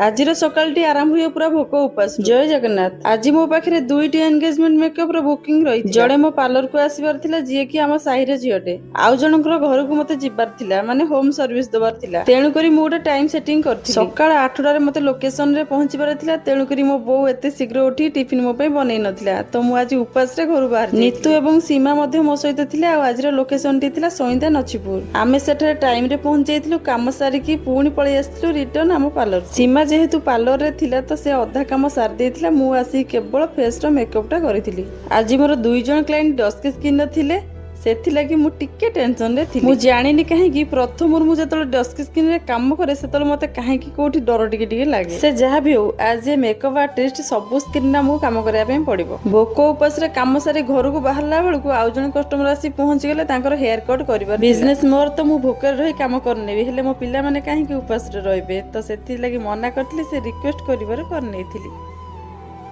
ଆଜିର ସକାଳଟି ଆରମ୍ଭ ହୁଏ ପୁରା ଭୋକ ଉପାସ। ଜୟ ଜଗନ୍ନାଥ। ଆଜି ମୋ ପାଖରେ ଦୁଇଟି ଏନଗେଜମେଣ୍ଟ ମେକଅପ ର ବୁକିଂ ରହିଛି। ଜଣେ ମୋ ପାର୍ଲରକୁ ଆସିବାର ଥିଲା, ଯିଏକି ଆମ ସାହିର ଝିଅଟେ। ଆଉ ଜଣଙ୍କର ଘରକୁ ମତେ ଯିବାର ଥିଲା, ମାନେ ହୋମ ସର୍ଭିସ ଦେବାର ଥିଲା। ତେଣୁକରି ମୁଁ ଗୋଟେ ଟାଇମ ସେଟିଂ କରିଥିଲି। ସକାଳ 8ଟାରେ ମତେ ଲୋକେସନରେ ପହଞ୍ଚିବାର ଥିଲା। ତେଣୁକରି ମୋ ବୋଉ ଏତେ ଶୀଘ୍ର ଉଠି ଟିଫିନ ମୋ ପାଇଁ ବନେଇ ନଥିଲା, ତ ମୁଁ ଆଜି ଉପାସରେ ଘରୁ ବାହାରି ଯାଇଥିଲି। ନିତୁ ଏବଂ ସୀମା ମଧ୍ୟ ମୋ ସହିତ ଥିଲେ। ଆଉ ଆଜିର ଲୋକେସନଟି ଥିଲା ସଇନ୍ଦା ନଛିପୁର। ଆମେ ସେଠାରେ ଟାଇମରେ ପହଞ୍ଚି ଯାଇଥିଲୁ। କାମ ସାରିକି ପୁଣି ପଳେଇ ଆସିଥିଲୁ ରିଟର୍ନ ଆମ ପାର୍ଲର। ସୀମା ଯେହେତୁ ପାର୍ଲରରେ ଥିଲା, ତ ସେ ଅଧା କାମ ସାରି ଦେଇଥିଲା। ମୁଁ ଆସିକି କେବଳ ଫେସର ମେକଅପଟା କରିଥିଲି। ଆଜି ମୋର 2 ଜଣ କ୍ଲାଏଣ୍ଟ ଡସ୍କି ସ୍କିନର ଥିଲେ, ସେଥିଲାଗି ମୁଁ ଟିକେ ଟେନସନରେ ଥିଲି। ମୁଁ ଜାଣିନି କାହିଁକି ପ୍ରଥମରୁ ମୁଁ ଯେତେବେଳେ ଡସ୍କି ସ୍କିନରେ କାମ କରେ, ସେତେବେଳେ ମତେ କାହିଁକି କୋଉଠି ଡର ଟିକେ ଟିକେ ଲାଗେ। ସେ ଯାହା ବି ହଉ, ଆଜ ଏ ମେକଅପ ଆର୍ଟିଷ୍ଟ ସବୁ ସ୍କିନରେ ଆମକୁ କାମ କରିବା ପାଇଁ ପଡିବ। ଭୋକ ଉପାସରେ କାମ ସାରି ଘରକୁ ବାହାରିଲା ବେଳକୁ ଆଉ ଜଣେ କଷ୍ଟମର ଆସି ପହଞ୍ଚିଗଲେ ତାଙ୍କର ହେୟାର କଟ୍ କରିବାର ବିଜନେସ ମୋର, ତ ମୁଁ ଭୋକରେ ରହି କାମ କରିନେବି। ହେଲେ ମୋ ପିଲାମାନେ କାହିଁକି ଉପାସରେ ରହିବେ, ତ ସେଥିଲାଗି ମନା କରିଥିଲି। ସେ ରିକ୍ୱେଷ୍ଟ କରିବାରୁ କରିନେଇଥିଲି।